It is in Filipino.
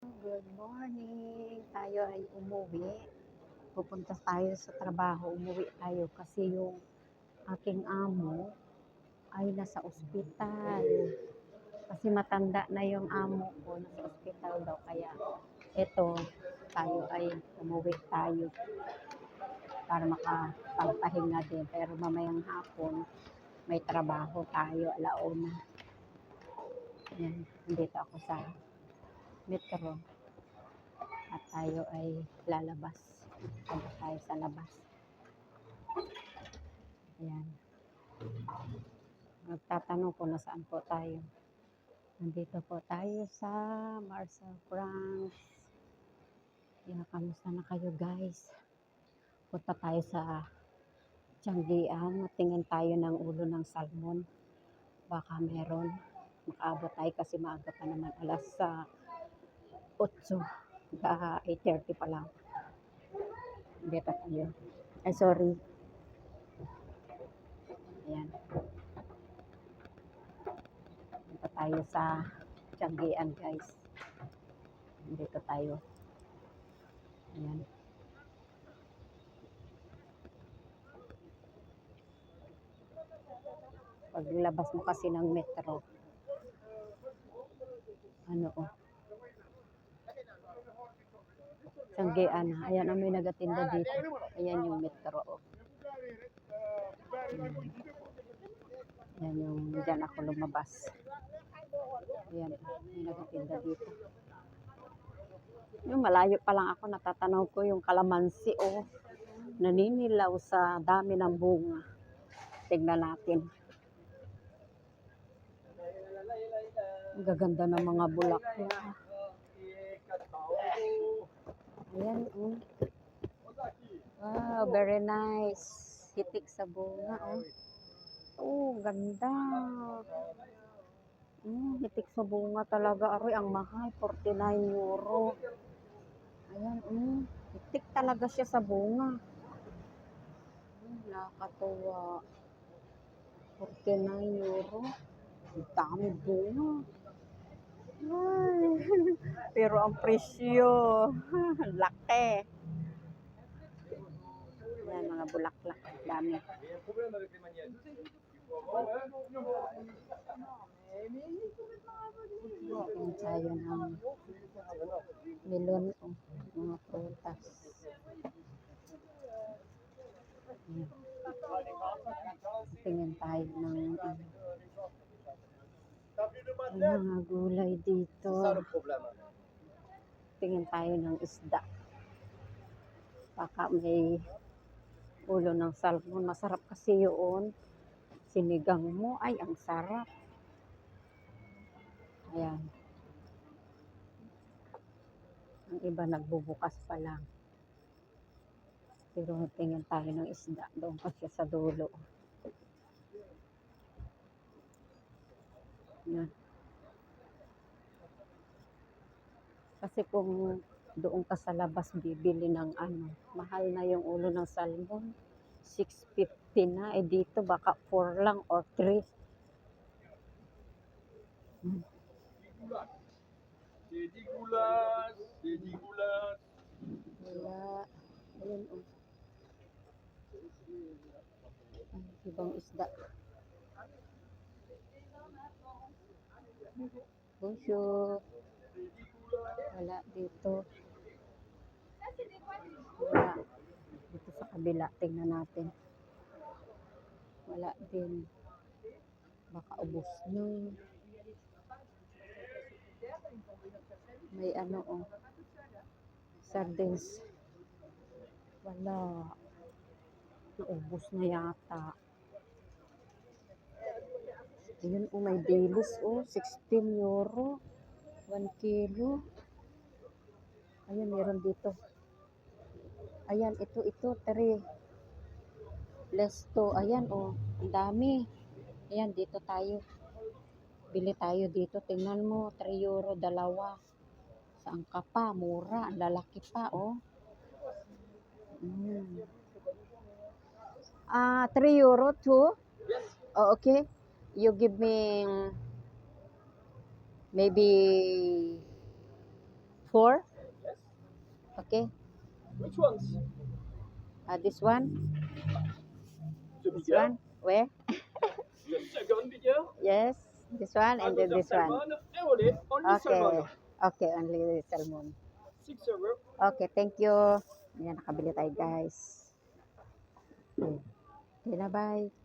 Good morning. Tayo ay umuwi. Pupunta tayo sa trabaho. Umuwi tayo kasi yung aking amo ay nasa ospital. Kasi matanda na yung amo ko. Nasa ospital daw. Kaya ito, tayo ay umuwi tayo para makapagpahinga din. Pero mamayang hapon, may trabaho tayo. Alauna. Yan. Nandito ako sa metro. At tayo ay lalabas. Punta tayo sa labas. Ayan. Magtatanong po nasaan po tayo. Nandito po tayo sa Marshall France. Ayan, kamusta na kayo guys? Punta tayo sa Tianggian. Matingin tayo ng ulo ng salmon. Baka meron. Makaabot tayo kasi maaga pa naman. Alas 8. 8:30 pa lang. Dito tayo. Ay, sorry. Ayan. Dito tayo sa Tianggian, guys. Dito tayo. Ayan. Paglabas mo kasi ng metro, Tianggian. Ayan ang may nagatinda dito. Ayan yung metro. Ayan yung dyan ako lumabas. Ayan, may nagatinda dito. Yung malayo pa lang ako, natatanaw ko yung kalamansi naninilaw sa dami ng bunga. Tignan natin. Ang gaganda ng mga bulaklak. Ayan, Wow, very nice. Hitik sa bunga, ganda. Hitik sa bunga talaga. Aroy, ang mahal. 49 euro. Ayan, hitik talaga siya sa bunga. Nakakatuwa. 49 euro. Ang dami bunga. Ay. Pero ang presyo, laki. Ayan, mga bulaklak. Dami. Ayan tayo ng melon, mga prutas. Ayan. Tingin tayo ng mga gulay dito. Tingin tayo ng isda. Baka may ulo ng salmon. Masarap kasi yun. Sinigang mo, ay ang sarap. Ayan. Ang iba nagbubukas pa lang. Pero tingin tayo ng isda. Doon kasi sa dulo. Ayan. Kasi kung doon ka sa labas bibili ng mahal na yung ulo ng salmon. 650 na. Dito baka 4 lang or 3. Wala. Ayun, ibang isda. Bonjour. Wala dito. Wala. Dito sa kabila. Tingnan natin. Wala din. Baka ubos na. May sardines. Wala. Naubos na yata. Ayun, may dilis, 16 euro. 1 kilo. Ayun, meron dito. Ayan, ito, 3. Lesto. Ayan, ang dami. Ayan, dito tayo. Bili tayo dito. Tingnan mo, 3 euro, 2. Saan ka pa? Mura. Ang lalaki pa, 3 euro, 2? Oh, okay. You give me maybe 4? Yes. Okay. Which ones? This one? The This bigger? one? Where? The second bigger? Yes, this one and then Another this one. salmon? Only Okay. salmon. Okay, only salmon. 6 euro. Okay, thank you. Ayan, nakabili tayo guys. Okay, okay na bye.